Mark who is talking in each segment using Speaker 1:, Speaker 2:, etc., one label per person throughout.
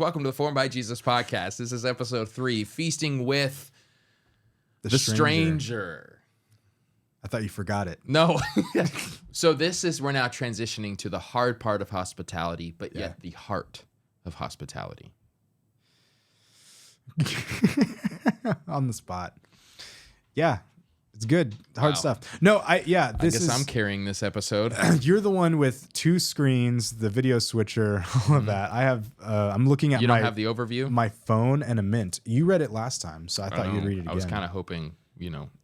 Speaker 1: Welcome to the Formed by Jesus podcast. This is episode 3, Feasting with the Stranger.
Speaker 2: I thought you forgot it.
Speaker 1: No. So we're now transitioning to the hard part of hospitality, but yet the heart of hospitality.
Speaker 2: On the spot. Yeah. It's good. Hard stuff. No, I guess
Speaker 1: I'm carrying this episode.
Speaker 2: You're the one with 2 screens, the video switcher, all of that. I have, I'm looking at
Speaker 1: You don't have the overview?
Speaker 2: My phone and a Mint. You read it last time, so I thought you'd read it again.
Speaker 1: I was kind of hoping,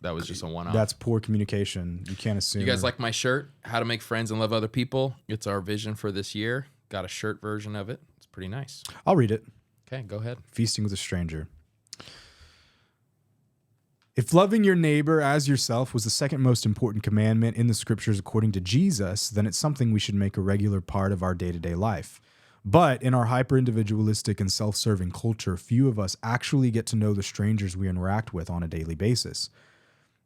Speaker 1: that was just a one-off.
Speaker 2: That's poor communication. You can't assume.
Speaker 1: You guys like my shirt, How to Make Friends and Love Other People? It's our vision for this year. Got a shirt version of it. It's pretty nice.
Speaker 2: I'll read it.
Speaker 1: Okay, go ahead.
Speaker 2: Feasting with a Stranger. If loving your neighbor as yourself was the second most important commandment in the scriptures according to Jesus, then it's something we should make a regular part of our day-to-day life. But in our hyper-individualistic and self-serving culture, few of us actually get to know the strangers we interact with on a daily basis.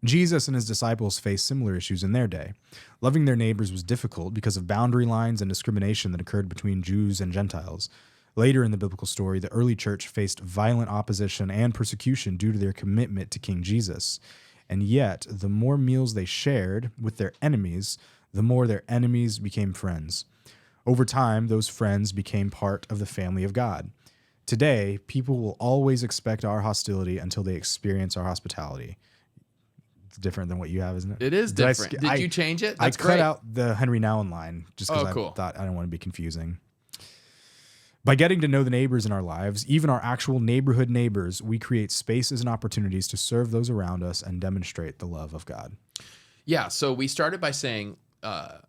Speaker 2: Jesus and his disciples faced similar issues in their day. Loving their neighbors was difficult because of boundary lines and discrimination that occurred between Jews and Gentiles. Later in the biblical story, the early church faced violent opposition and persecution due to their commitment to King Jesus. And yet, the more meals they shared with their enemies, the more their enemies became friends. Over time, those friends became part of the family of God. Today, people will always expect our hostility until they experience our hospitality. It's different than what you have, isn't it?
Speaker 1: It is different. Did you change it?
Speaker 2: That's great. Cut out the Henry Nouwen line just because I thought I don't want to be confusing. By getting to know the neighbors in our lives, even our actual neighborhood neighbors, we create spaces and opportunities to serve those around us and demonstrate the love of God.
Speaker 1: Yeah, so we started by saying, a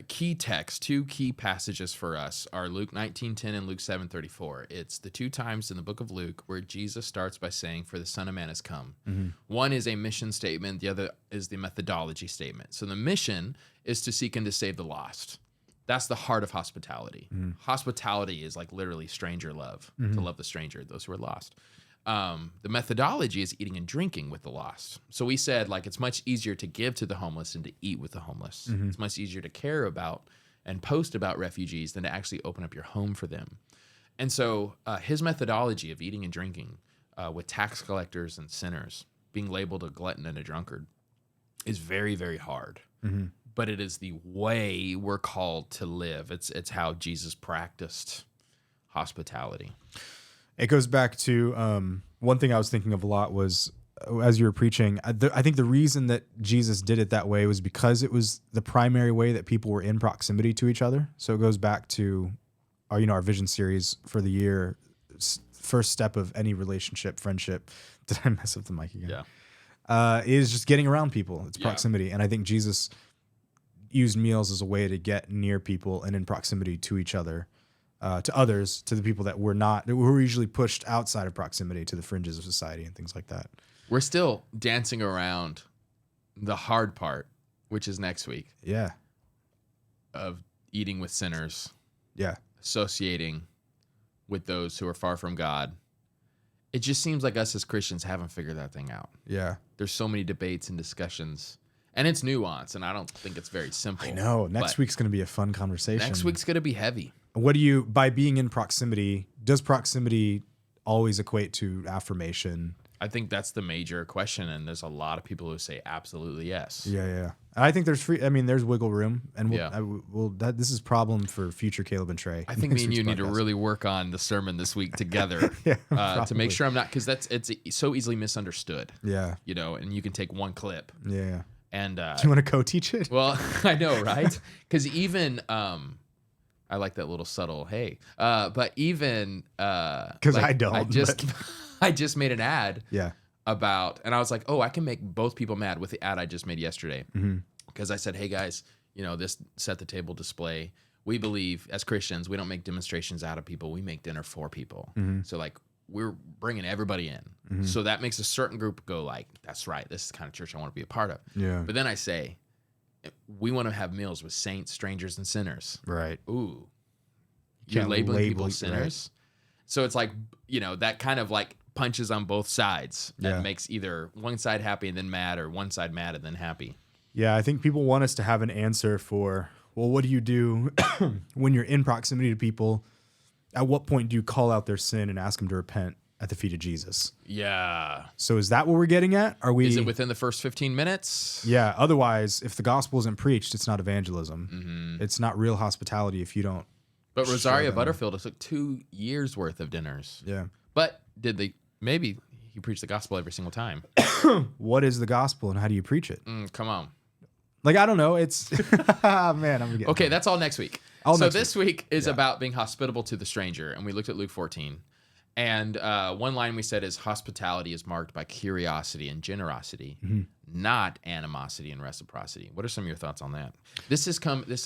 Speaker 1: key text, 2 key passages for us are Luke 19:10 and Luke 7:34. It's the 2 times in the book of Luke where Jesus starts by saying, "For the Son of Man has come." Mm-hmm. One is a mission statement. The other is the methodology statement. So the mission is to seek and to save the lost. That's the heart of hospitality. Mm-hmm. Hospitality is like literally stranger love, to love the stranger, those who are lost. The methodology is eating and drinking with the lost. So we said it's much easier to give to the homeless and to eat with the homeless. Mm-hmm. It's much easier to care about and post about refugees than to actually open up your home for them. And so his methodology of eating and drinking with tax collectors and sinners, being labeled a glutton and a drunkard, is very, very hard. Mm-hmm. But it is the way we're called to live. It's how Jesus practiced hospitality.
Speaker 2: It goes back to one thing I was thinking of a lot was, as you were preaching, I think the reason that Jesus did it that way was because it was the primary way that people were in proximity to each other. So it goes back to our vision series for the year. First step of any relationship, friendship. Did I mess up the mic again? Yeah. Is just getting around people. It's proximity. And I think Jesus used meals as a way to get near people and in proximity to each other, to others, to the people that were usually pushed outside of proximity to the fringes of society and things like that.
Speaker 1: We're still dancing around the hard part, which is next week.
Speaker 2: Yeah.
Speaker 1: Of eating with sinners.
Speaker 2: Yeah.
Speaker 1: Associating with those who are far from God. It just seems like us as Christians haven't figured that thing out.
Speaker 2: Yeah.
Speaker 1: There's so many debates and discussions. And it's nuanced, and I don't think it's very simple.
Speaker 2: I know. Next week's going to be a fun conversation.
Speaker 1: Next week's going to be heavy.
Speaker 2: By being in proximity, does proximity always equate to affirmation?
Speaker 1: I think that's the major question, and there's a lot of people who say absolutely yes.
Speaker 2: Yeah. I think there's there's wiggle room, and this is a problem for future Caleb and Trey.
Speaker 1: I think me and you need to really work on the sermon this week together to make sure I'm not, because it's so easily misunderstood.
Speaker 2: Yeah.
Speaker 1: And you can take one clip.
Speaker 2: Yeah.
Speaker 1: And
Speaker 2: do you want to co-teach it?
Speaker 1: Well, I know, right? Because even I like that little subtle hey, but even
Speaker 2: because I don't.
Speaker 1: I just made an ad.
Speaker 2: Yeah.
Speaker 1: About, and I was like, I can make both people mad with the ad I just made yesterday. Because I said, hey guys, this set the table display. We believe as Christians, we don't make demonstrations out of people. We make dinner for people. Mm-hmm. So we're bringing everybody in. Mm-hmm. So that makes a certain group go that's right. This is the kind of church I want to be a part of. Yeah. But then I say, we want to have meals with saints, strangers, and sinners.
Speaker 2: Right.
Speaker 1: Ooh. You're labeling people sinners. Right. So it's that kind of punches on both sides. That makes either one side happy and then mad, or one side mad and then happy.
Speaker 2: Yeah, I think people want us to have an answer for, well, what do you do when you're in proximity to people at what point do you call out their sin and ask them to repent at the feet of Jesus?
Speaker 1: Yeah.
Speaker 2: So is that what we're getting at? Are we?
Speaker 1: Is it within the first 15 minutes?
Speaker 2: Yeah. Otherwise, if the gospel isn't preached, it's not evangelism.
Speaker 1: Mm-hmm.
Speaker 2: It's not real hospitality if you don't.
Speaker 1: But Rosaria
Speaker 2: them.
Speaker 1: Butterfield, it took 2 years worth of dinners.
Speaker 2: Yeah.
Speaker 1: But maybe he preached the gospel every single time.
Speaker 2: What is the gospel and how do you preach it?
Speaker 1: Come on.
Speaker 2: Like, I don't know. It's, man, I'm getting
Speaker 1: Okay, that's all next week. This week is about being hospitable to the stranger. And we looked at Luke 14. And one line we said is hospitality is marked by curiosity and generosity, not animosity and reciprocity. What are some of your thoughts on that? This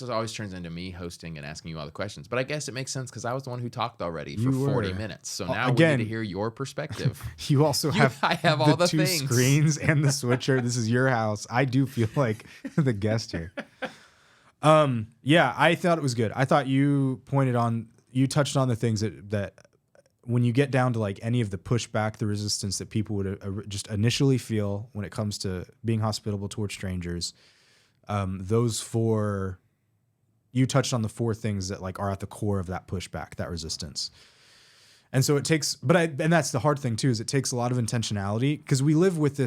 Speaker 1: always turns into me hosting and asking you all the questions. But I guess it makes sense because I was the one who talked already for 40 minutes. So now we need to hear your perspective.
Speaker 2: You also have
Speaker 1: I have all the
Speaker 2: two
Speaker 1: things.
Speaker 2: Screens and the switcher. This is your house. I do feel like the guest here. Yeah, I thought it was good. I thought you touched on the things that when you get down to like any of the pushback, the resistance that people would just initially feel when it comes to being hospitable towards strangers, you touched on the 4 things that like are at the core of that pushback, that resistance. And so it takes, and that's the hard thing too, is it takes a lot of intentionality because we live with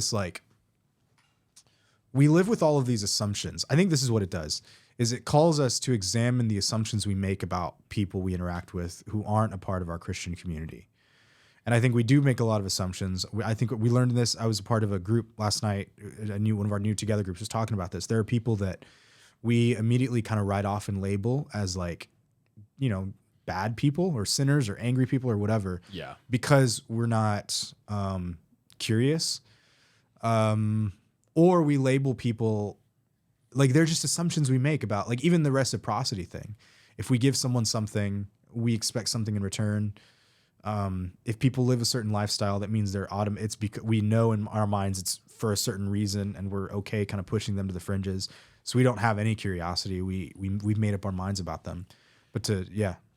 Speaker 2: all of these assumptions. I think this is what it does. Is it calls us to examine the assumptions we make about people we interact with who aren't a part of our Christian community. And I think we do make a lot of assumptions. I think we learned this. I was a part of a group last night. One of our new Together groups was talking about this. There are people that we immediately kind of write off and label as like, bad people or sinners or angry people or whatever.
Speaker 1: Yeah.
Speaker 2: Because we're not curious. Or we label people like they're just assumptions we make about like even the reciprocity thing. If we give someone something, we expect something in return. If people live a certain lifestyle, that means it's because we know in our minds it's for a certain reason and we're okay kind of pushing them to the fringes. So we don't have any curiosity. We've made up our minds about them. But Do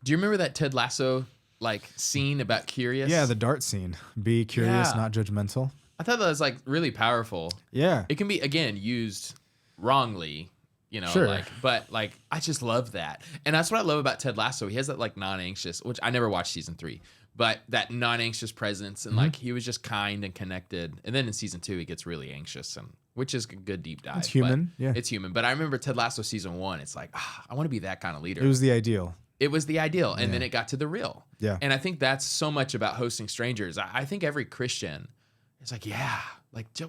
Speaker 2: you
Speaker 1: remember that Ted Lasso like scene about curious?
Speaker 2: Yeah, the dart scene. Be curious, not judgmental.
Speaker 1: I thought that was like really powerful.
Speaker 2: Yeah.
Speaker 1: It can be again used wrongly,
Speaker 2: sure.
Speaker 1: but I just love that. And that's what I love about Ted Lasso. He has that like non-anxious, which I never watched season 3, but that non-anxious presence and like he was just kind and connected. And then in season 2, he gets really anxious which is a good deep dive.
Speaker 2: It's human. Yeah.
Speaker 1: It's human. But I remember Ted Lasso season 1, it's like, I want to be that kind of leader.
Speaker 2: It was the ideal.
Speaker 1: And then it got to the real.
Speaker 2: Yeah.
Speaker 1: And I think that's so much about hosting strangers. I think every Christian is like,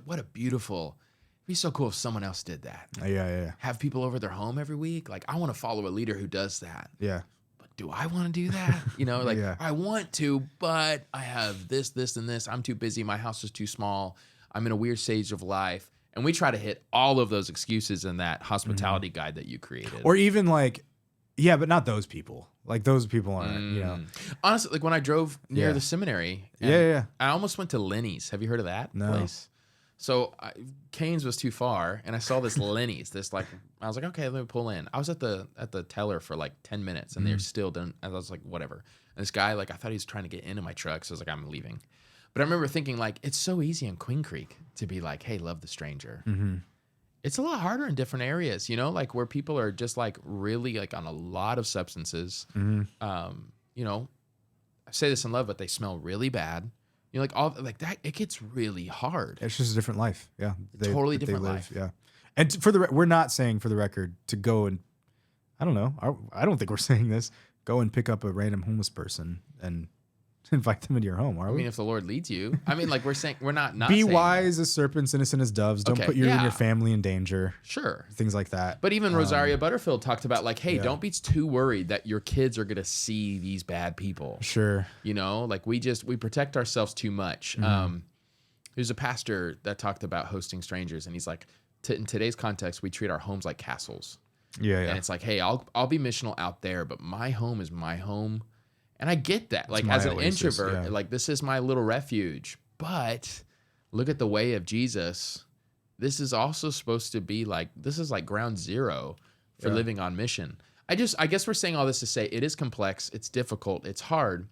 Speaker 1: what a beautiful, it'd be so cool if someone else did that.
Speaker 2: Yeah.
Speaker 1: Have people over their home every week. Like, I want to follow a leader who does that.
Speaker 2: Yeah.
Speaker 1: But do I want to do that? I want to, but I have this, and this. I'm too busy. My house is too small. I'm in a weird stage of life. And we try to hit all of those excuses in that hospitality guide that you created.
Speaker 2: Or even like, yeah, but not those people. Like those people aren't,
Speaker 1: Honestly, like when I drove near the seminary.
Speaker 2: I
Speaker 1: almost went to Lenny's. Have you heard of that place? So Cane's was too far, and I saw this Lenny's. I was like, okay, let me pull in. I was at the teller for like 10 minutes, and they're still done. I was like, whatever. And this guy, like, I thought he was trying to get into my truck, so I was like, I'm leaving. But I remember thinking, like, it's so easy in Queen Creek to be like, hey, love the stranger.
Speaker 2: Mm-hmm.
Speaker 1: It's a lot harder in different areas, like where people are just like really like on a lot of substances.
Speaker 2: Mm-hmm.
Speaker 1: I say this in love, but they smell really bad. Like all like that, it gets really hard.
Speaker 2: It's just a different life. Yeah.
Speaker 1: Totally different life.
Speaker 2: Yeah. And we're not saying for the record to go and, I don't know. I don't think we're saying this. Go and pick up a random homeless person and invite them into your home, are we?
Speaker 1: I mean, if the Lord leads you. I mean, like we're saying, we're not
Speaker 2: be
Speaker 1: saying
Speaker 2: wise
Speaker 1: that.
Speaker 2: As serpents, innocent as doves. Don't put you and your family in danger.
Speaker 1: Sure.
Speaker 2: Things like that.
Speaker 1: But even Rosaria Butterfield talked about like, hey, don't be too worried that your kids are going to see these bad people.
Speaker 2: Sure.
Speaker 1: Like we protect ourselves too much.
Speaker 2: Mm-hmm.
Speaker 1: There's a pastor that talked about hosting strangers, and he's like, in today's context, we treat our homes like castles.
Speaker 2: Yeah.
Speaker 1: And it's like, hey, I'll be missional out there, but my home is my home. And I get that. Like as an introvert, like this is my little refuge. But look at the way of Jesus. This is also supposed to be like, this is like ground zero for living on mission. I guess we're saying all this to say it is complex, it's difficult, it's hard.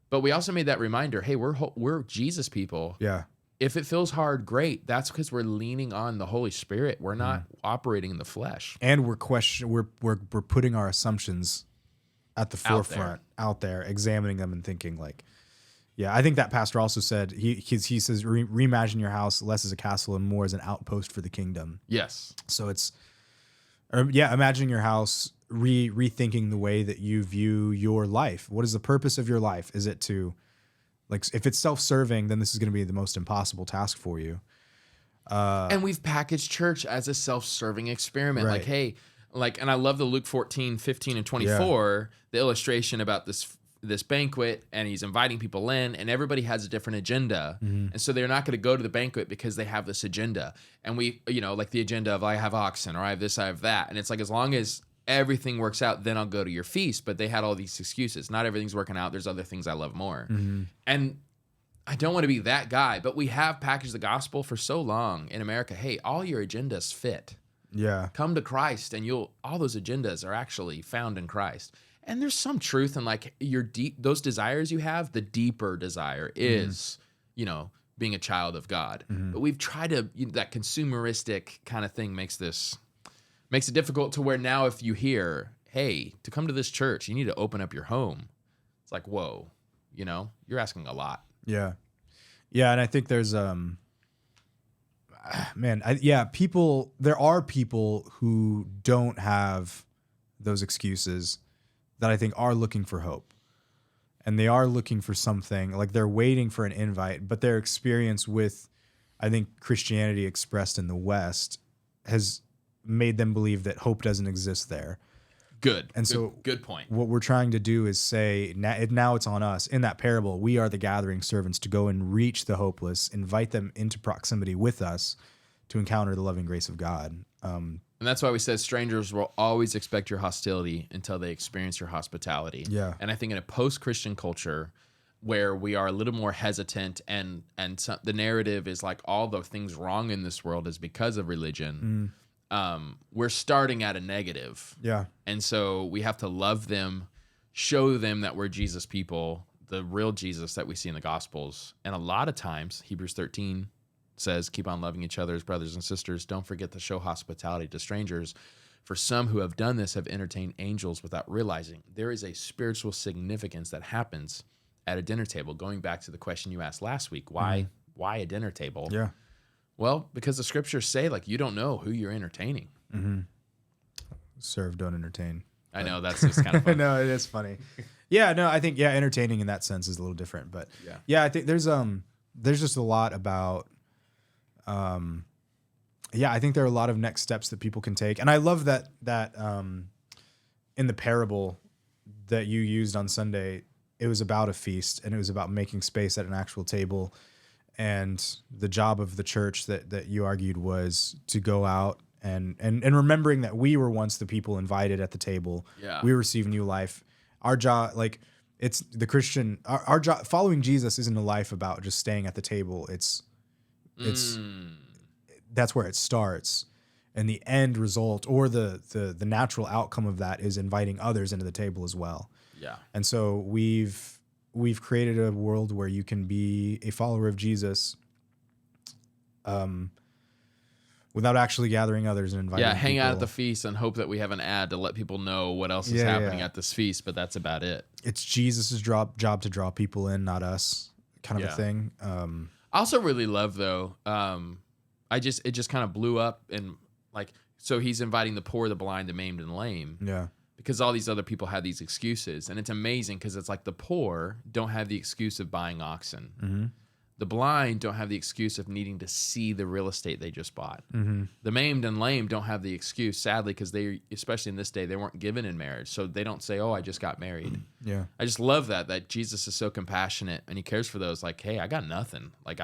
Speaker 1: But we also made that reminder, hey, we're Jesus people.
Speaker 2: Yeah.
Speaker 1: If it feels hard, great. That's because we're leaning on the Holy Spirit. We're not operating in the flesh.
Speaker 2: And we're putting our assumptions at the
Speaker 1: Out
Speaker 2: forefront, out there, examining them and thinking like, yeah, I think that pastor also said, he says, reimagine your house less as a castle and more as an outpost for the kingdom.
Speaker 1: Yes.
Speaker 2: So it's, imagining your house, rethinking the way that you view your life. What is the purpose of your life? Is it to, like, if it's self-serving, then this is going to be the most impossible task for you.
Speaker 1: And we've packaged church as a self-serving experiment.
Speaker 2: Right.
Speaker 1: Like, hey, like, and I love the Luke 14, 15, and 24, the illustration about this banquet, and he's inviting people in, and everybody has a different agenda. And so they're not going to go to the banquet because they have this agenda. And we, like the agenda of I have oxen, or I have this, I have that. And it's like, as long as everything works out, then I'll go to your feast. But they had all these excuses. Not everything's working out. There's other things I love more. And I don't want to be that guy, but we have packaged the gospel for so long in America. Hey, all your agendas fit.
Speaker 2: Yeah.
Speaker 1: Come to Christ, and all those agendas are actually found in Christ. And there's some truth in like those desires you have. The deeper desire is, being a child of God. But we've tried to, that consumeristic kind of thing makes it difficult to where now if you hear, hey, to come to this church, you need to open up your home. It's like, whoa, you're asking a lot.
Speaker 2: Yeah. Yeah. And I think there's, there are people who don't have those excuses that I think are looking for hope. And they are looking for something, like they're waiting for an invite, but their experience with, I think, Christianity expressed in the West has made them believe that hope doesn't exist there.
Speaker 1: Good.
Speaker 2: And so
Speaker 1: good point.
Speaker 2: What we're trying to do is say, now it's on us. In that parable, we are the gathering servants to go and reach the hopeless, invite them into proximity with us to encounter the loving grace of God.
Speaker 1: And that's why we said strangers will always expect your hostility until they experience your hospitality.
Speaker 2: Yeah.
Speaker 1: And I think in a post-Christian culture where we are a little more hesitant and the narrative is like all the things wrong in this world is because of religion, we're starting at a negative.
Speaker 2: Yeah.
Speaker 1: And so we have to love them, show them that we're Jesus people, the real Jesus that we see in the Gospels. And a lot of times, Hebrews 13 says, keep on loving each other as brothers and sisters. Don't forget to show hospitality to strangers. For some who have done this have entertained angels without realizing. There is a spiritual significance that happens at a dinner table. Going back to the question you asked last week, why a dinner table?
Speaker 2: Yeah.
Speaker 1: Well, because the scriptures say, like, you don't know who you're entertaining.
Speaker 2: Serve, don't entertain.
Speaker 1: I know, that's just kind of fun.
Speaker 2: No, it is funny. Yeah, no, I think, entertaining in that sense is a little different. But I think there's just a lot about, I think there are a lot of next steps that people can take. And I love that in the parable that you used on Sunday, it was about a feast and it was about making space at an actual table. And the job of the church that you argued was to go out and remembering that we were once the people invited at the table.
Speaker 1: Yeah.
Speaker 2: We receive new life. Our job, like, it's the Christian, our job, following Jesus isn't a life about just staying at the table. It's that's where it starts. And the end result or the natural outcome of that is inviting others into the table as well.
Speaker 1: Yeah.
Speaker 2: And so we've created a world where you can be a follower of Jesus without actually gathering others and inviting
Speaker 1: hang
Speaker 2: people.
Speaker 1: out at the feast and hope that we have an ad to let people know what else is happening at this feast, but that's about it.
Speaker 2: It's Jesus' job to draw people in, not us, kind of a thing.
Speaker 1: I also really love, though, it just kind of blew up, and like, so he's inviting the poor, the blind, the maimed, and lame.
Speaker 2: Yeah.
Speaker 1: Because all these other people had these excuses. And it's amazing because it's like the poor don't have the excuse of buying oxen.
Speaker 2: Mm-hmm.
Speaker 1: The blind don't have the excuse of needing to see the real estate they just bought.
Speaker 2: Mm-hmm.
Speaker 1: The maimed and lame don't have the excuse, sadly, because they, especially in this day, they weren't given in marriage. So they don't say, oh, I just got married.
Speaker 2: Yeah.
Speaker 1: I just love that Jesus is so compassionate and he cares for those. Like, hey, I got nothing. Like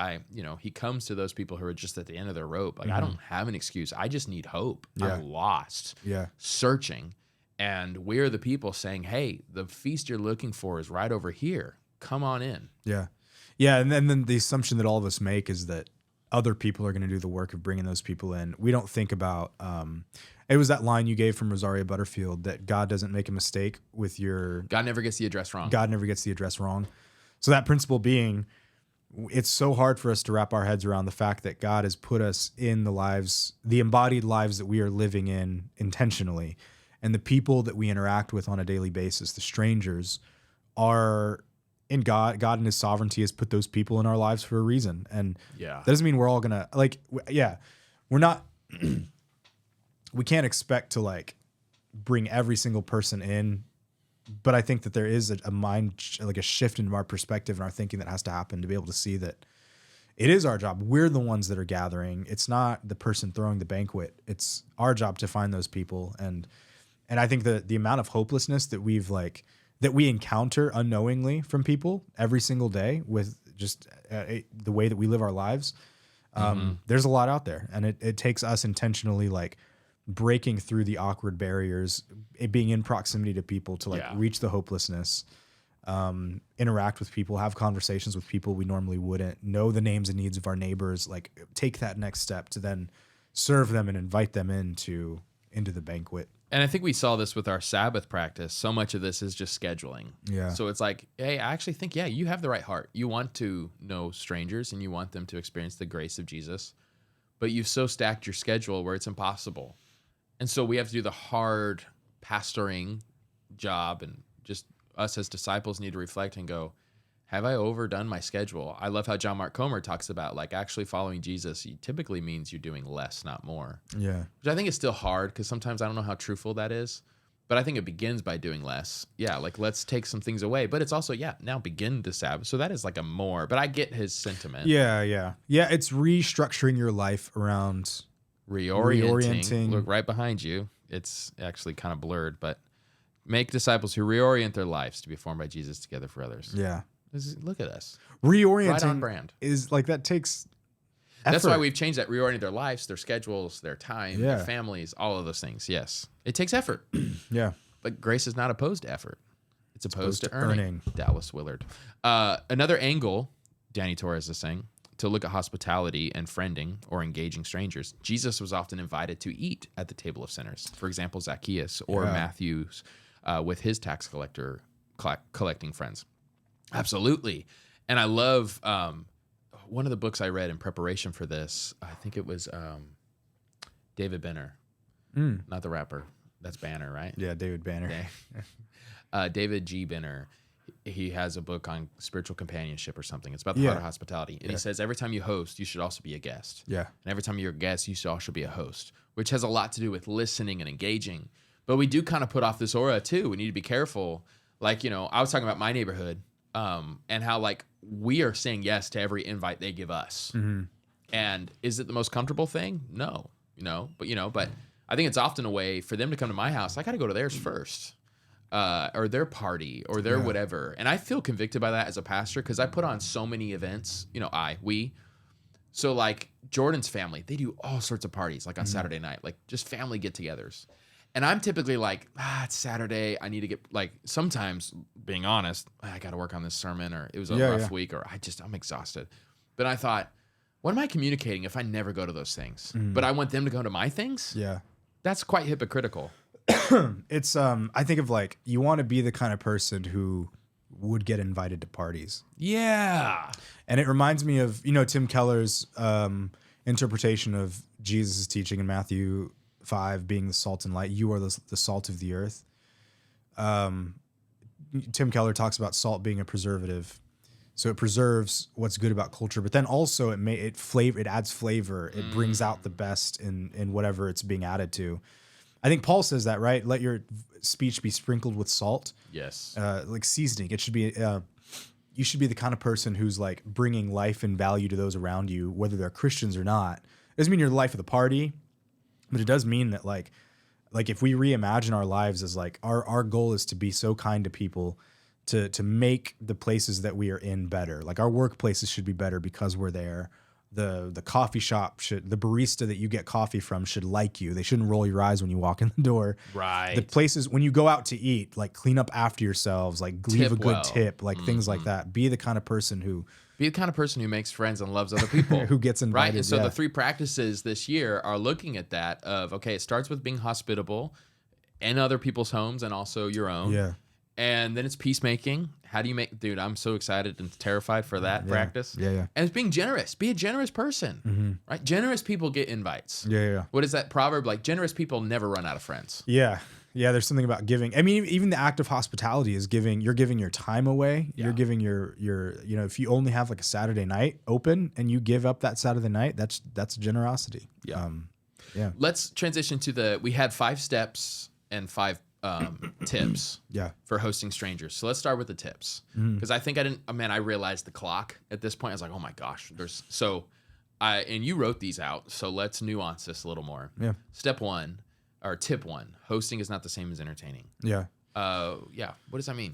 Speaker 1: he comes to those people who are just at the end of their rope. Like, I don't have an excuse. I just need hope.
Speaker 2: Yeah.
Speaker 1: I'm lost.
Speaker 2: Yeah.
Speaker 1: Searching. And we're the people saying, hey, the feast you're looking for is right over here. Come on in.
Speaker 2: Yeah. Yeah. And then the assumption that all of us make is that other people are going to do the work of bringing those people in. We don't think about, it was that line you gave from Rosaria Butterfield that God doesn't make a mistake with your...
Speaker 1: God never gets the address wrong.
Speaker 2: God never gets the address wrong. So that principle being, it's so hard for us to wrap our heads around the fact that God has put us in the lives, the embodied lives that we are living in intentionally. And the people that we interact with on a daily basis, the strangers, are in God. God in his sovereignty has put those people in our lives for a reason. And
Speaker 1: Yeah.
Speaker 2: that doesn't mean we're all going to we're not, we can't expect to like bring every single person in. But I think that there is a mind, like a shift in our perspective and our thinking that has to happen to be able to see that it is our job. We're the ones that are gathering. It's not the person throwing the banquet. It's our job to find those people. And I think the amount of hopelessness that we encounter unknowingly from people every single day with just the way that we live our lives, there's a lot out there. And it takes us intentionally like breaking through the awkward barriers, being in proximity to people to reach the hopelessness, interact with people, have conversations with people we normally wouldn't, know the names and needs of our neighbors, like take that next step to then serve them and invite them into the banquet.
Speaker 1: And I think we saw this with our Sabbath practice. So much of this is just scheduling.
Speaker 2: Yeah.
Speaker 1: So it's like, hey, I actually think, you have the right heart. You want to know strangers and you want them to experience the grace of Jesus, but you've so stacked your schedule where it's impossible. And so we have to do the hard pastoring job, and just us as disciples need to reflect and go, have I overdone my schedule? I love how John Mark Comer talks about like actually following Jesus typically means you're doing less, not more.
Speaker 2: Yeah.
Speaker 1: Which I think is still hard because sometimes I don't know how truthful that is, but I think it begins by doing less. Yeah, like let's take some things away, but it's also, now begin the Sabbath. So that is like a more, but I get his sentiment.
Speaker 2: Yeah. It's restructuring your life around
Speaker 1: Reorienting. Look right behind you. It's actually kind of blurred, but make disciples who reorient their lives to be formed by Jesus together for others.
Speaker 2: Yeah.
Speaker 1: Look at us.
Speaker 2: Reorienting
Speaker 1: right on brand.
Speaker 2: Is like that takes effort.
Speaker 1: That's why we've changed that. Reorient their lives, their schedules, their time, their families, all of those things. Yes. It takes effort.
Speaker 2: Yeah.
Speaker 1: But grace is not opposed to effort. It's opposed to earning. Dallas Willard. Another angle, Danny Torres is saying, to look at hospitality and friending or engaging strangers. Jesus was often invited to eat at the table of sinners. For example, Zacchaeus or Matthew's with his tax collecting friends. Absolutely. And I love one of the books I read in preparation for this. I think it was David Benner, not the rapper. That's Banner, right?
Speaker 2: Yeah, David Banner.
Speaker 1: David G. Benner. He has a book on spiritual companionship or something. It's about the heart of hospitality. And he says every time you host, you should also be a guest. Yeah. And every time you're a guest, you should also be a host, which has a lot to do with listening and engaging. But we do kind of put off this aura too. We need to be careful. Like, I was talking about my neighborhood and how like we are saying yes to every invite they give us. Mm-hmm. And is it the most comfortable thing? No, but I think it's often a way for them to come to my house. I got to go to theirs first. Or their party or their whatever. And I feel convicted by that as a pastor because I put on so many events, we. So like Jordan's family, they do all sorts of parties like on Saturday night, like just family get-togethers. And I'm typically like, it's Saturday. I need to get like sometimes being honest, I got to work on this sermon or it was a rough week or I'm exhausted. But I thought, what am I communicating if I never go to those things? But I want them to go to my things? Yeah. That's quite hypocritical.
Speaker 2: It's I think of like you want to be the kind of person who would get invited to parties. Yeah. And it reminds me of, Tim Keller's interpretation of Jesus' teaching in Matthew 5 being the salt and light. You are the salt of the earth. Tim Keller talks about salt being a preservative. So it preserves what's good about culture, but then also it adds flavor. It brings out the best in whatever it's being added to. I think Paul says that, right? Let your speech be sprinkled with salt. Yes. Like seasoning. It should be, you should be the kind of person who's like bringing life and value to those around you, whether they're Christians or not. It doesn't mean you're the life of the party, but it does mean that like if we reimagine our lives as like our goal is to be so kind to people, to make the places that we are in better. Like our workplaces should be better because we're there. The coffee shop the barista that you get coffee from should like you. They shouldn't roll your eyes when you walk in the door. Right. The places when you go out to eat, like clean up after yourselves, like leave a good tip, like things like that. Be the kind of person who
Speaker 1: makes friends and loves other people.
Speaker 2: Who gets invited.
Speaker 1: Right. And so the 3 practices this year are looking at that of, okay, it starts with being hospitable in other people's homes and also your own. Yeah. And then it's peacemaking. How do you dude, I'm so excited and terrified for that practice. Yeah. And it's being generous. Be a generous person, right? Generous people get invites. Yeah. What is that proverb? Like generous people never run out of friends.
Speaker 2: Yeah. Yeah, there's something about giving. I mean, even the act of hospitality is giving. You're giving your time away.
Speaker 1: Yeah.
Speaker 2: You're giving your if you only have like a Saturday night open and you give up that Saturday night, that's generosity.
Speaker 1: Yeah.
Speaker 2: Yeah.
Speaker 1: Let's transition to we had 5 steps and 5 tips
Speaker 2: Yeah.
Speaker 1: for hosting strangers. So let's start with the tips. Because I think I realized the clock at this point. I was like, oh my gosh, and you wrote these out. So let's nuance this a little more.
Speaker 2: Yeah.
Speaker 1: Step 1 or tip 1, hosting is not the same as entertaining.
Speaker 2: Yeah.
Speaker 1: Yeah. What does that mean?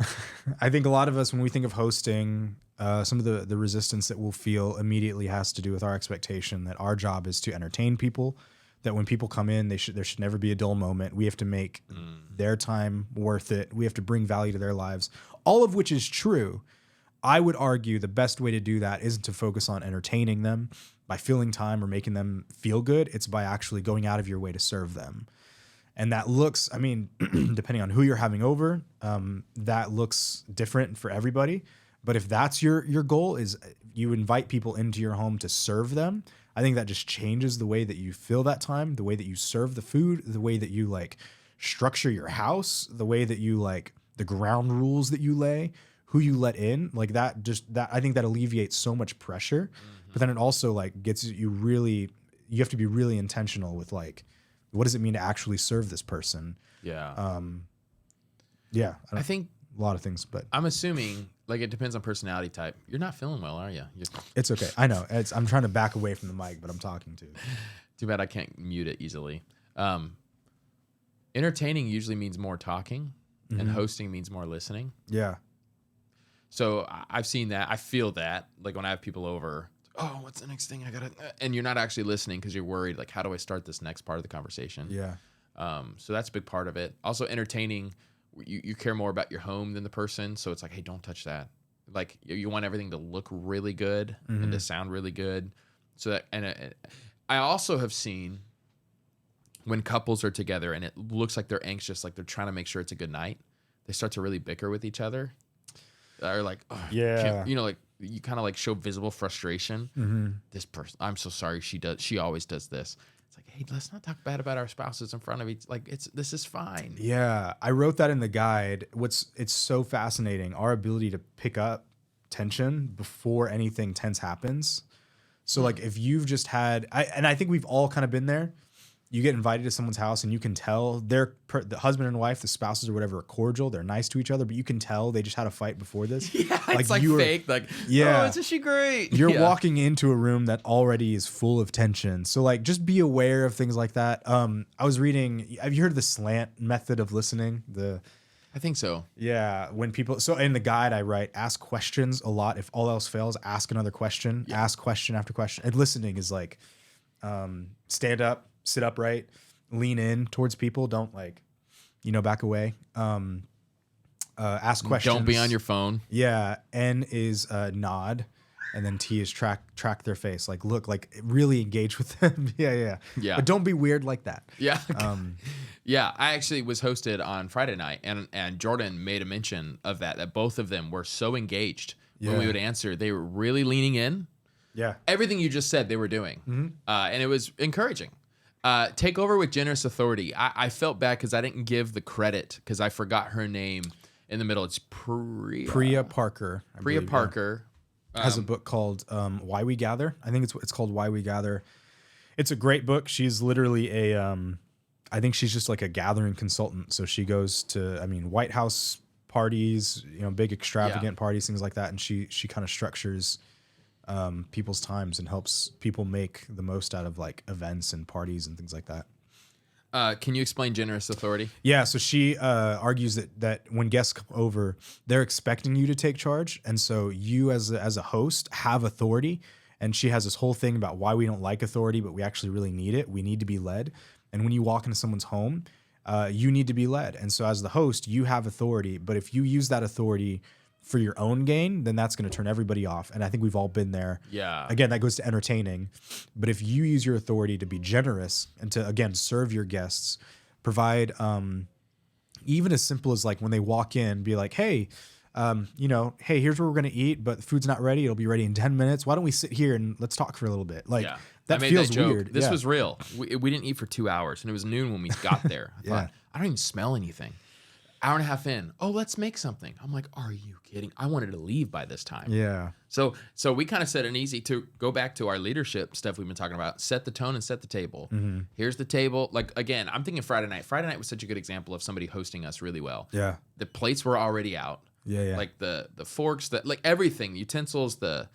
Speaker 2: I think a lot of us, when we think of hosting, some of the resistance that we'll feel immediately has to do with our expectation that our job is to entertain people, that when people come in, there should never be a dull moment. We have to make their time worth it. We have to bring value to their lives, all of which is true. I would argue the best way to do that isn't to focus on entertaining them by filling time or making them feel good. It's by actually going out of your way to serve them. And that looks, I mean, depending on who you're having over, that looks different for everybody. But if that's your goal, is you invite people into your home to serve them, I think that just changes the way that you fill that time, the way that you serve the food, the way that you like structure your house, the way that you like the ground rules that you lay, who you let in, like that I think that alleviates so much pressure. But then it also like gets you have to be really intentional with like, what does it mean to actually serve this person?
Speaker 1: Yeah.
Speaker 2: Yeah.
Speaker 1: I think
Speaker 2: a lot of things, but
Speaker 1: I'm assuming like it depends on personality type. You're not feeling well, are you?
Speaker 2: it's okay. I know. I'm trying to back away from the mic, but I'm talking to.
Speaker 1: Too bad I can't mute it easily. Entertaining usually means more talking, and hosting means more listening.
Speaker 2: Yeah.
Speaker 1: So I've seen that. I feel that like when I have people over, oh, what's the next thing I gotta? And you're not actually listening because you're worried. Like, how do I start this next part of the conversation?
Speaker 2: Yeah.
Speaker 1: So that's a big part of it. Also, entertaining. You care more about your home than the person. So it's like, hey, don't touch that. Like you want everything to look really good and to sound really good. So that I also have seen when couples are together and it looks like they're anxious, like they're trying to make sure it's a good night, they start to really bicker with each other. Or like, oh,
Speaker 2: yeah,
Speaker 1: like you kind of like show visible frustration. This person, I'm so sorry. She always does this. It's like, hey, let's not talk bad about our spouses in front of each. Like, this is fine.
Speaker 2: Yeah, I wrote that in the guide. It's so fascinating, our ability to pick up tension before anything tense happens. So like, if you've just had, I think we've all kind of been there. You get invited to someone's house and you can tell the husband and wife, the spouses or whatever, are cordial. They're nice to each other, but you can tell they just had a fight before this.
Speaker 1: Yeah, it's like fake. Like,
Speaker 2: yeah,
Speaker 1: oh, isn't she great?
Speaker 2: You're walking into a room that already is full of tension. So like, just be aware of things like that. I was reading, have you heard of the slant method of listening?
Speaker 1: I think so.
Speaker 2: Yeah. So in the guide I write, ask questions a lot. If all else fails, ask another question, ask question after question. And listening is like, stand up, sit upright, lean in towards people. Don't back away. Ask questions.
Speaker 1: Don't be on your phone.
Speaker 2: Yeah. N is nod. And then T is track their face. Like, look, like really engage with them. Yeah. But don't be weird like that.
Speaker 1: Yeah. Yeah. I actually was hosted on Friday night and Jordan made a mention of that both of them were so engaged when we would answer. They were really leaning in.
Speaker 2: Yeah.
Speaker 1: Everything you just said they were doing. And it was encouraging. Take over with generous authority. I felt bad because I didn't give the credit because I forgot her name in the middle. It's
Speaker 2: Priya Parker.
Speaker 1: Priya Parker.
Speaker 2: Has a book called Why We Gather. I think it's called Why We Gather. It's a great book. She's literally I think she's just like a gathering consultant. So she goes to, White House parties, big extravagant parties, things like that. And she kind of structures people's times and helps people make the most out of like events and parties and things like that.
Speaker 1: Can you explain generous authority?
Speaker 2: Yeah, so she argues that when guests come over, they're expecting you to take charge, and so you as a host have authority. And she has this whole thing about why we don't like authority, but we actually really need it. We need to be led. And when you walk into someone's home, you need to be led. And so as the host, you have authority. But if you use that authority for your own gain, then that's going to turn everybody off. And I think we've all been there.
Speaker 1: Yeah.
Speaker 2: Again, that goes to entertaining. But if you use your authority to be generous and to, again, serve your guests, provide even as simple as like when they walk in, be like, hey, hey, here's where we're going to eat, but the food's not ready. It'll be ready in 10 minutes. Why don't we sit here and let's talk for a little bit? Like that feels weird.
Speaker 1: This was real. We didn't eat for 2 hours and it was noon when we got there. I thought, I don't even smell anything. Hour and a half in, let's make something. I'm like, are you kidding? I wanted to leave by this time.
Speaker 2: Yeah.
Speaker 1: So we kind of set an easy to go back to our leadership stuff we've been talking about. Set the tone and set the table. Mm-hmm. Here's the table. Like, again, I'm thinking Friday night. Friday night was such a good example of somebody hosting us really well.
Speaker 2: Yeah.
Speaker 1: The plates were already out.
Speaker 2: Yeah.
Speaker 1: Like the forks, like everything, utensils, the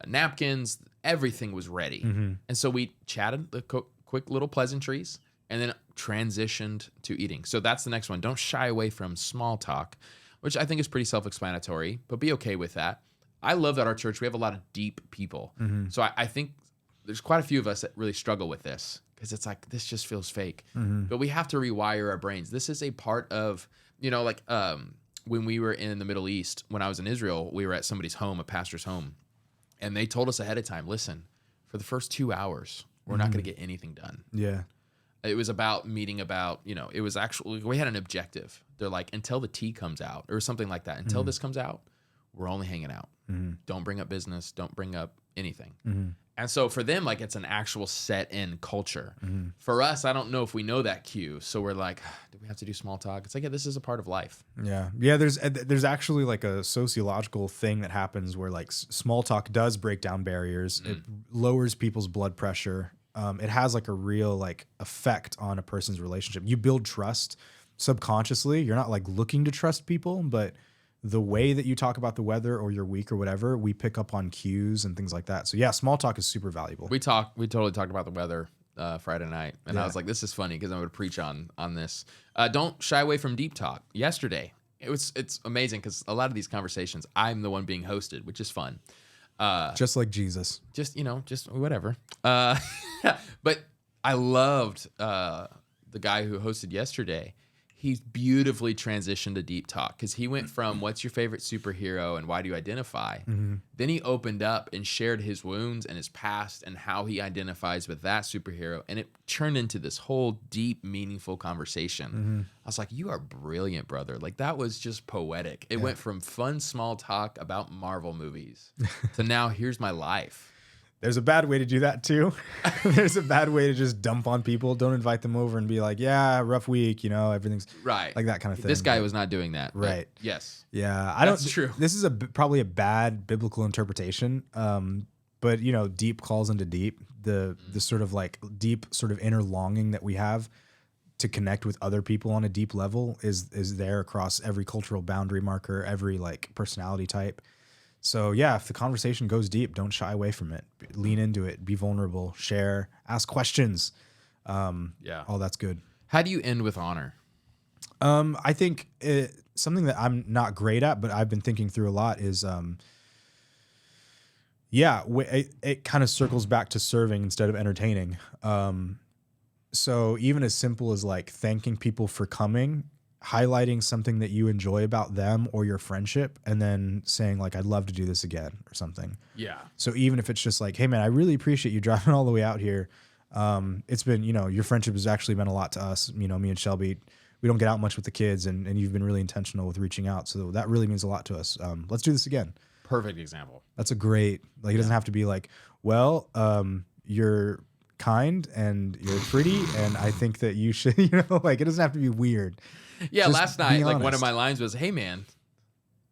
Speaker 1: napkins, everything was ready. Mm-hmm. And so we chatted the quick little pleasantries and then transitioned to eating. So that's the next one. Don't shy away from small talk, which I think is pretty self-explanatory, but be okay with that. I love that our church, we have a lot of deep people. Mm-hmm. So I think there's quite a few of us that really struggle with this because it's like, this just feels fake. Mm-hmm. But we have to rewire our brains. This is a part of, when we were in the Middle East, when I was in Israel, we were at somebody's home, a pastor's home, and they told us ahead of time, listen, for the first 2 hours, we're not going to get anything done.
Speaker 2: Yeah.
Speaker 1: It was about meeting about, it was actually, we had an objective. They're like, until the tea comes out or something like that, until this comes out, we're only hanging out. Mm-hmm. Don't bring up business. Don't bring up anything. Mm-hmm. And so for them, like, it's an actual set in culture. Mm-hmm. For us, I don't know if we know that cue. So we're like, do we have to do small talk? It's like, this is a part of life.
Speaker 2: Yeah. Yeah. There's actually like a sociological thing that happens where like small talk does break down barriers. Mm. It lowers people's blood pressure. It has like a real like effect on a person's relationship. You build trust subconsciously. You're not like looking to trust people, but the way that you talk about the weather or your week or whatever, we pick up on cues and things like that. So yeah, small talk is super valuable.
Speaker 1: We totally talked about the weather Friday night, and I was like, this is funny because I'm going to preach on this. Don't shy away from deep talk. Yesterday, it's amazing because a lot of these conversations, I'm the one being hosted, which is fun.
Speaker 2: Just like Jesus.
Speaker 1: Just whatever. But I loved the guy who hosted yesterday. He's beautifully transitioned to deep talk because he went from what's your favorite superhero and why do you identify? Mm-hmm. Then he opened up and shared his wounds and his past and how he identifies with that superhero. And it turned into this whole deep, meaningful conversation. Mm-hmm. I was like, you are brilliant, brother. Like, that was just poetic. It went from fun, small talk about Marvel movies to now here's my life.
Speaker 2: There's a bad way to do that too. There's a bad way to just dump on people. Don't invite them over and be like, yeah, rough week, everything's
Speaker 1: right.
Speaker 2: Like that kind of thing.
Speaker 1: This guy was not doing that.
Speaker 2: Right.
Speaker 1: Yes.
Speaker 2: Yeah.
Speaker 1: That's true.
Speaker 2: This is probably a bad biblical interpretation. But deep calls into deep. The sort of like deep sort of inner longing that we have to connect with other people on a deep level is there across every cultural boundary marker, every like personality type. So yeah, if the conversation goes deep, don't shy away from it. Lean into it. Be vulnerable. Share. Ask questions. All that's good.
Speaker 1: How do you end with honor?
Speaker 2: I think something that I'm not great at, but I've been thinking through a lot is, it kind of circles back to serving instead of entertaining. So even as simple as like thanking people for coming, highlighting something that you enjoy about them or your friendship, and then saying like, I'd love to do this again or something.
Speaker 1: Yeah.
Speaker 2: So even if it's just like, hey man, I really appreciate you driving all the way out here. It's been, your friendship has actually meant a lot to us. Me and Shelby, we don't get out much with the kids and you've been really intentional with reaching out. So that really means a lot to us. Let's do this again.
Speaker 1: Perfect example.
Speaker 2: That's a great, like, it doesn't have to be like, well, you're kind and you're pretty and I think that you should, like, it doesn't have to be weird.
Speaker 1: Yeah,
Speaker 2: Just
Speaker 1: last night, like,
Speaker 2: honest.
Speaker 1: one of my lines was, hey, man,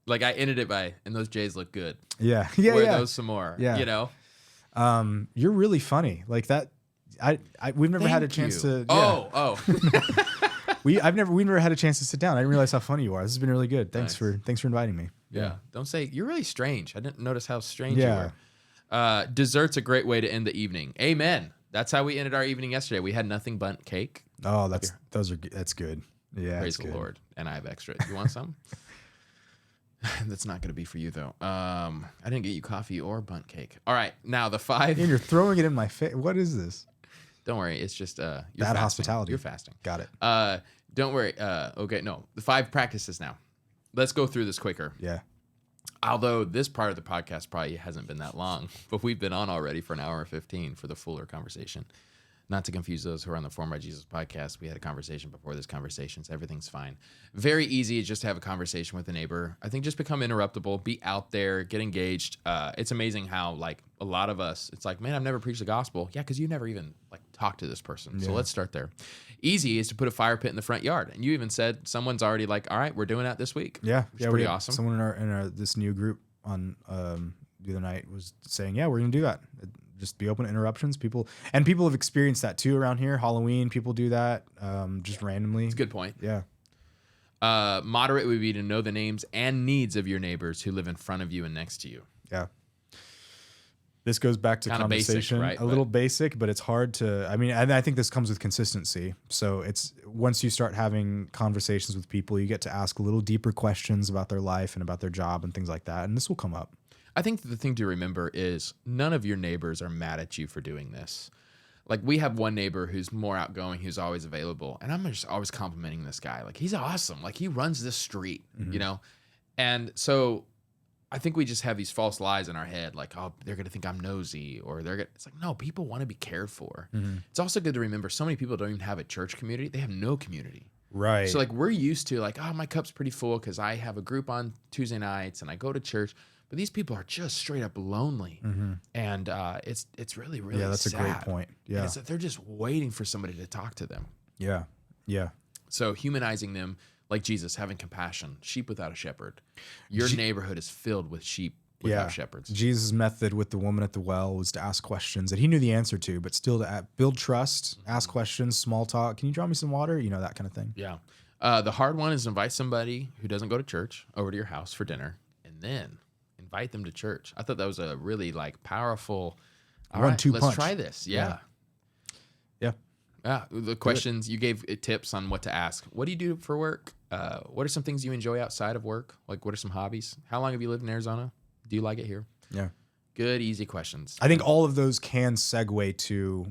Speaker 1: like, I ended it by, and those J's look good.
Speaker 2: Yeah.
Speaker 1: Wear those some more,
Speaker 2: You're really funny. Like that, we've never had a chance to.
Speaker 1: Oh.
Speaker 2: We've never had a chance to sit down. I didn't realize how funny you are. This has been really good. Thanks for inviting me.
Speaker 1: Yeah. Don't say, you're really strange. I didn't notice how strange you were. Dessert's a great way to end the evening. Amen. That's how we ended our evening yesterday. We had nothing but cake.
Speaker 2: Oh, that's good. Yeah,
Speaker 1: praise the Lord. And I have extra. You want some? That's not going to be for you though. I didn't get you coffee or bundt cake. All right, now the 5.
Speaker 2: And you're throwing it in my face. What is this?
Speaker 1: Don't worry. It's just
Speaker 2: bad
Speaker 1: fasting.
Speaker 2: hospitality.
Speaker 1: You're fasting.
Speaker 2: Got it.
Speaker 1: Don't worry. Okay, no. The 5 practices now. Let's go through this quicker.
Speaker 2: Yeah.
Speaker 1: Although this part of the podcast probably hasn't been that long, but we've been on already for an hour and 15 for the fuller conversation. Not to confuse those who are on the Formed by Jesus podcast. We had a conversation before this conversation, so everything's fine. Very easy just to have a conversation with a neighbor. I think just become interruptible, be out there, get engaged. It's amazing how like a lot of us, it's like, man, I've never preached the gospel. Yeah, because you never even like talked to this person. So let's start there. Easy is to put a fire pit in the front yard. And you even said someone's already like, all right, we're doing that this week.
Speaker 2: Yeah.
Speaker 1: Which is pretty awesome.
Speaker 2: Someone in our this new group on the other night was saying, yeah, we're going to do that. Just be open to interruptions. People have experienced that too around here. Halloween, people do that just randomly.
Speaker 1: It's a good point.
Speaker 2: Yeah.
Speaker 1: Moderate would be to know the names and needs of your neighbors who live in front of you and next to you.
Speaker 2: Yeah. This goes back to
Speaker 1: Kinda
Speaker 2: conversation.
Speaker 1: basic, right?
Speaker 2: A little basic, but it's hard to, I think this comes with consistency. So it's once you start having conversations with people, you get to ask a little deeper questions about their life and about their job and things like that. And this will come up.
Speaker 1: I think the thing to remember is none of your neighbors are mad at you for doing this. Like we have one neighbor who's more outgoing, who's always available. And I'm just always complimenting this guy. Like he's awesome. Like he runs this street, you know? And so I think we just have these false lies in our head. Like, oh, they're going to think I'm nosy or it's like, no, people want to be cared for. It's also good to remember so many people don't even have a church community. They have no community.
Speaker 2: Right.
Speaker 1: So like we're used to like, oh, my cup's pretty full because I have a group on Tuesday nights and I go to church. But these people are just straight up lonely, and it's really, really
Speaker 2: that's
Speaker 1: sad.
Speaker 2: a great point. Yeah,
Speaker 1: it's that they're just waiting for somebody to talk to them.
Speaker 2: Yeah.
Speaker 1: So humanizing them like Jesus, having compassion, sheep without a shepherd. Your neighborhood is filled with sheep without shepherds.
Speaker 2: Jesus' method with the woman at the well was to ask questions that he knew the answer to, but still to build trust, ask questions, small talk. Can you draw me some water? You know, that kind of thing.
Speaker 1: Yeah. The hard one is invite somebody who doesn't go to church over to your house for dinner, and then invite them to church. I thought that was a really like powerful. All right, let's try this. Yeah. The questions you gave tips on what to ask. What do you do for work? What are some things you enjoy outside of work? Like, what are some hobbies? How long have you lived in Arizona? Do you like it here?
Speaker 2: Yeah.
Speaker 1: Good, easy questions.
Speaker 2: I think all of those can segue to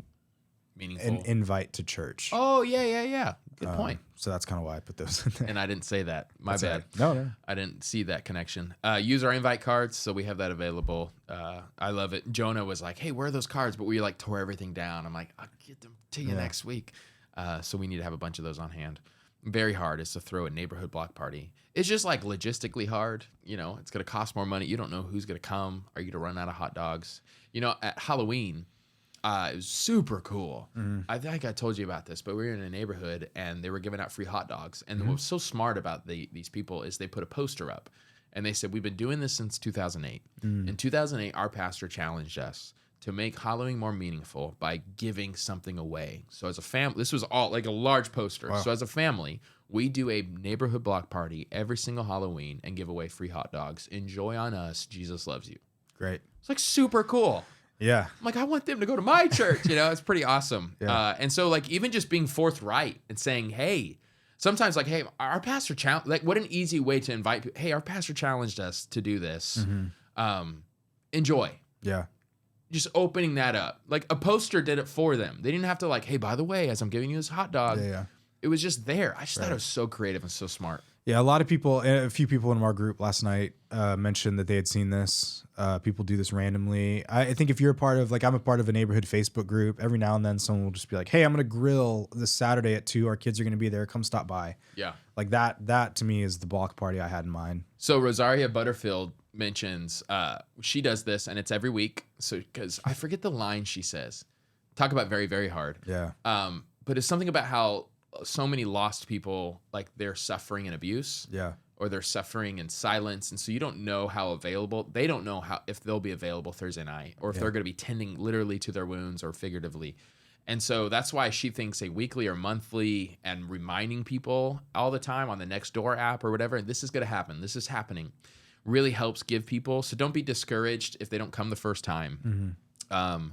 Speaker 1: meaningful
Speaker 2: an invite to church.
Speaker 1: Oh, yeah. Good point.
Speaker 2: So that's kind of why I put those in there.
Speaker 1: And I didn't say that. My bad.
Speaker 2: No.
Speaker 1: I didn't see that connection. Use our invite cards, so we have that available. I love it. Jonah was like, hey, where are those cards? But we like tore everything down. I'm like, I'll get them to you next week. So we need to have a bunch of those on hand. Very hard is to throw a neighborhood block party. It's just like logistically hard. You know, it's going to cost more money. You don't know who's going to come. Are you going to run out of hot dogs? You know, at Halloween, it was super cool. I think I told you about this, but we were in a neighborhood and they were giving out free hot dogs. And what was so smart about these people is they put a poster up and they said, we've been doing this since 2008. In 2008, our pastor challenged us to make Halloween more meaningful by giving something away. So as a family, this was all like a large poster. Wow. So as a family, we do a neighborhood block party every single Halloween and give away free hot dogs. Enjoy on us. Jesus loves you.
Speaker 2: Great.
Speaker 1: It's like super cool.
Speaker 2: Yeah.
Speaker 1: I'm like, I want them to go to my church. You know, it's pretty awesome. And so like, even just being forthright and saying, hey, sometimes like, hey, our pastor challenged, like what an easy way to invite people. Hey, our pastor challenged us to do this. Enjoy.
Speaker 2: Yeah.
Speaker 1: Just opening that up. Like a poster did it for them. They didn't have to like, hey, by the way, as I'm giving you this hot dog, it was just there. I just thought it was so creative and so smart.
Speaker 2: Yeah, a few people in our group last night mentioned that they had seen this. People do this randomly. I think if you're a part of, like, I'm a part of a neighborhood Facebook group. Every now and then someone will just be like, hey, I'm going to grill this Saturday at 2. Our kids are going to be there. Come stop by. Yeah. Like that to me is the block party I had in mind.
Speaker 1: So Rosaria Butterfield mentions she does this and it's every week. So because I forget the line she says. Talk about very, very hard. Yeah. But it's something about how so many lost people, like they're suffering in abuse. Yeah. Or they're suffering in silence. And so you don't know how available, they don't know how, if they'll be available Thursday night or if they're going to be tending literally to their wounds or figuratively. And so that's why she thinks a weekly or monthly and reminding people all the time on the Nextdoor app or whatever, this is going to happen. This is happening. Really helps give people. So don't be discouraged if they don't come the first time. Mm-hmm.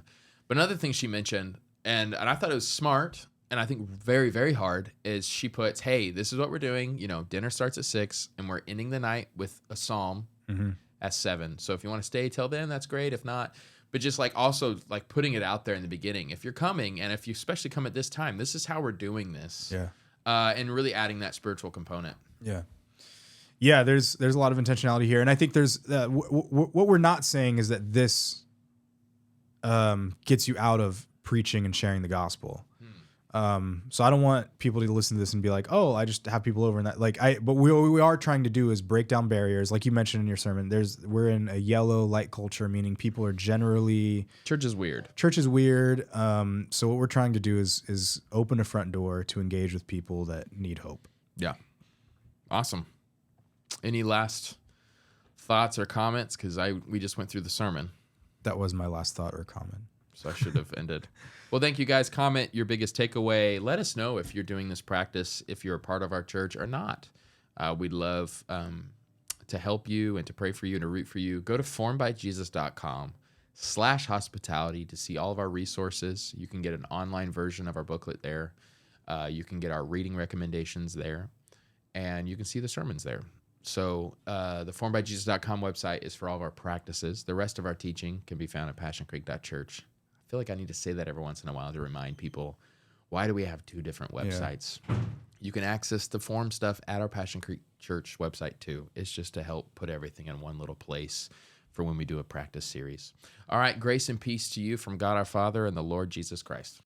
Speaker 1: But another thing she mentioned, and I thought it was smart, and I think very, very hard, is she puts, hey, this is what we're doing. You know, dinner starts at 6, and we're ending the night with a psalm at 7. So if you want to stay till then, that's great. If not, but just like also like putting it out there in the beginning. If you're coming, and if you especially come at this time, this is how we're doing this. Yeah. And really adding that spiritual component.
Speaker 2: Yeah. Yeah, there's a lot of intentionality here. And I think there's what we're not saying is that this gets you out of preaching and sharing the gospel. So I don't want people to listen to this and be like, oh, I just have people over and that. But what we are trying to do is break down barriers. Like you mentioned in your sermon, we're in a yellow light culture, meaning people are generally
Speaker 1: Church is weird.
Speaker 2: So what we're trying to do is open a front door to engage with people that need hope.
Speaker 1: Yeah. Awesome. Any last thoughts or comments? Because we just went through the sermon.
Speaker 2: That was my last thought or comment.
Speaker 1: So I should have ended. Well, thank you guys. Comment your biggest takeaway. Let us know if you're doing this practice, if you're a part of our church or not. We'd love to help you and to pray for you and to root for you. Go to formedbyjesus.com/hospitality to see all of our resources. You can get an online version of our booklet there. You can get our reading recommendations there. And you can see the sermons there. So the formedbyjesus.com website is for all of our practices. The rest of our teaching can be found at passioncreek.church. I feel like I need to say that every once in a while to remind people, why do we have two different websites? Yeah. You can access the form stuff at our Passion Creek Church website too. It's just to help put everything in one little place for when we do a practice series. All right, grace and peace to you from God our Father and the Lord Jesus Christ.